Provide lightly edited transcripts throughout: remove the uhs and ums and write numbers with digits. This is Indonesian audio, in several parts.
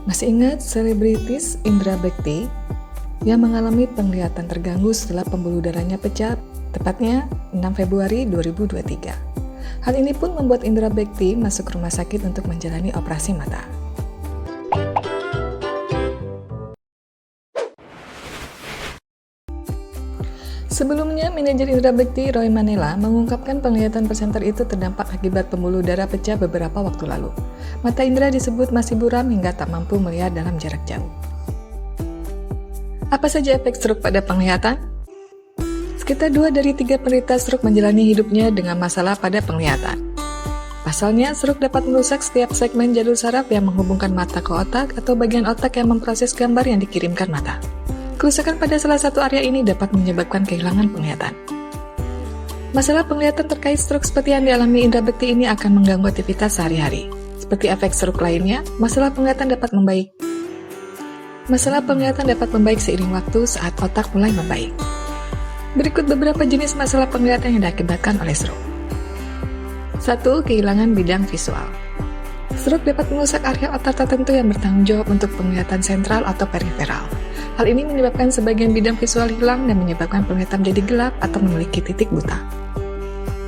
Masih ingat selebritis Indra Bekti yang mengalami penglihatan terganggu setelah pembuluh darahnya pecah, tepatnya 6 Februari 2023. Hal ini pun membuat Indra Bekti masuk rumah sakit untuk menjalani operasi mata. Sebelumnya, manajer Indra Bekti, Roy Manela, mengungkapkan penglihatan presenter itu terdampak akibat pembuluh darah pecah beberapa waktu lalu. Mata Indra disebut masih buram hingga tak mampu melihat dalam jarak jauh. Apa saja efek stroke pada penglihatan? Sekitar 2 dari 3 penderita stroke menjalani hidupnya dengan masalah pada penglihatan. Pasalnya, stroke dapat merusak setiap segmen jalur saraf yang menghubungkan mata ke otak atau bagian otak yang memproses gambar yang dikirimkan mata. Kerusakan pada salah satu area ini dapat menyebabkan kehilangan penglihatan. Masalah penglihatan terkait stroke seperti yang dialami Indra Bekti ini akan mengganggu aktivitas sehari-hari. Seperti efek stroke lainnya, masalah penglihatan dapat membaik. Masalah penglihatan dapat membaik seiring waktu saat otak mulai membaik. Berikut beberapa jenis masalah penglihatan yang diakibatkan oleh stroke. 1. Kehilangan bidang visual. Stroke dapat merusak area otak tertentu yang bertanggung jawab untuk penglihatan sentral atau periferal. Hal ini menyebabkan sebagian bidang visual hilang dan menyebabkan penglihatan jadi gelap atau memiliki titik buta.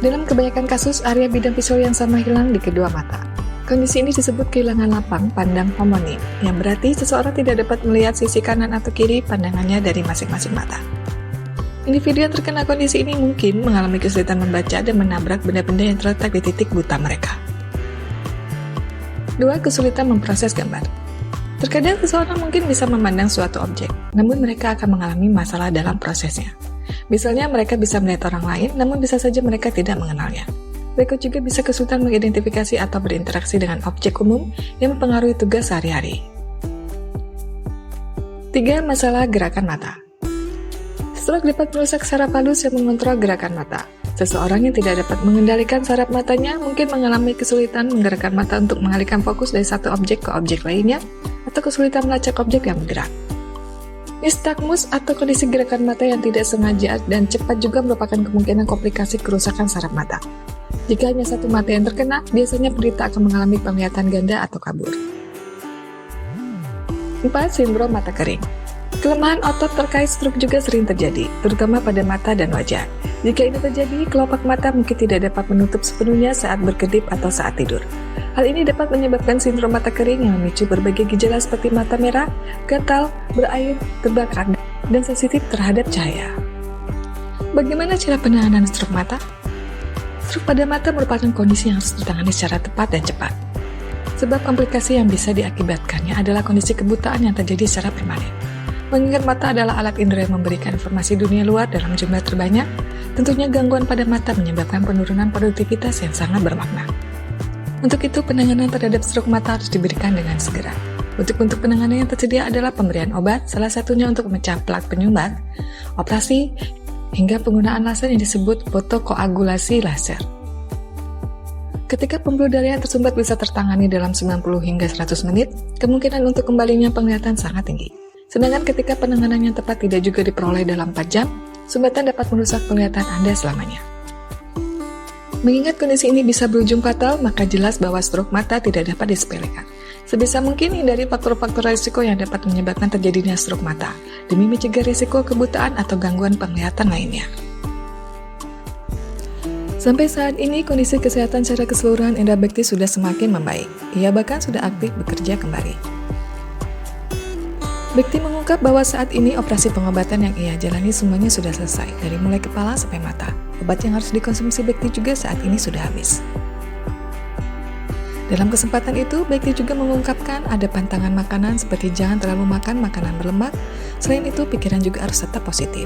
Dalam kebanyakan kasus, area bidang visual yang sama hilang di kedua mata. Kondisi ini disebut kehilangan lapang pandang homonim, yang berarti seseorang tidak dapat melihat sisi kanan atau kiri pandangannya dari masing-masing mata. Individu yang terkena kondisi ini mungkin mengalami kesulitan membaca dan menabrak benda-benda yang terletak di titik buta mereka. 2. Kesulitan memproses gambar. Terkadang seseorang mungkin bisa memandang suatu objek, namun mereka akan mengalami masalah dalam prosesnya. Misalnya mereka bisa melihat orang lain, namun bisa saja mereka tidak mengenalnya. Mereka juga bisa kesulitan mengidentifikasi atau berinteraksi dengan objek umum yang mempengaruhi tugas sehari-hari. 3. Masalah gerakan mata. Stroke dapat merusak saraf halus yang mengontrol gerakan mata. Seseorang yang tidak dapat mengendalikan saraf matanya mungkin mengalami kesulitan menggerakkan mata untuk mengalihkan fokus dari satu objek ke objek lainnya, atau kesulitan melacak objek yang bergerak. Nystagmus atau kondisi gerakan mata yang tidak sengaja dan cepat juga merupakan kemungkinan komplikasi kerusakan saraf mata. Jika hanya satu mata yang terkena, biasanya penderita akan mengalami penglihatan ganda atau kabur. 4. Sindrom mata kering. Kelemahan otot terkait stroke juga sering terjadi, terutama pada mata dan wajah. Jika ini terjadi, kelopak mata mungkin tidak dapat menutup sepenuhnya saat berkedip atau saat tidur. Hal ini dapat menyebabkan sindrom mata kering yang memicu berbagai gejala seperti mata merah, gatal, berair, terbakar, dan sensitif terhadap cahaya. Bagaimana cara penanganan stroke mata? Stroke pada mata merupakan kondisi yang harus ditangani secara tepat dan cepat. Sebab komplikasi yang bisa diakibatkannya adalah kondisi kebutaan yang terjadi secara permanen. Mengingat mata adalah alat indera yang memberikan informasi dunia luar dalam jumlah terbanyak, tentunya gangguan pada mata menyebabkan penurunan produktivitas yang sangat bermakna. Untuk itu, penanganan terhadap stroke mata harus diberikan dengan segera. Untuk penanganan yang tersedia adalah pemberian obat, salah satunya untuk memecah plak penyumbat, operasi, hingga penggunaan laser yang disebut fotokoagulasi laser. Ketika pembuluh darah yang tersumbat bisa tertangani dalam 90 hingga 100 menit, kemungkinan untuk kembalinya penglihatan sangat tinggi. Sedangkan ketika penanganan yang tepat tidak juga diperoleh dalam 4 jam, sumbatan dapat merusak penglihatan Anda selamanya. Mengingat kondisi ini bisa berujung fatal, maka jelas bahwa stroke mata tidak dapat disepelekan. Sebisa mungkin hindari faktor-faktor risiko yang dapat menyebabkan terjadinya stroke mata, demi mencegah risiko kebutaan atau gangguan penglihatan lainnya. Sampai saat ini, kondisi kesehatan secara keseluruhan Indra Bekti sudah semakin membaik. Ia bahkan sudah aktif bekerja kembali. Bekti mengungkap bahwa saat ini operasi pengobatan yang ia jalani semuanya sudah selesai, dari mulai kepala sampai mata. Obat yang harus dikonsumsi Bekti juga saat ini sudah habis. Dalam kesempatan itu, Bekti juga mengungkapkan ada pantangan makanan seperti jangan terlalu makan makanan berlemak. Selain itu, pikiran juga harus tetap positif.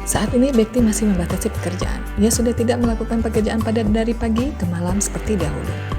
Saat ini, Bekti masih membatasi pekerjaan. Ia sudah tidak melakukan pekerjaan padat dari pagi ke malam seperti dahulu.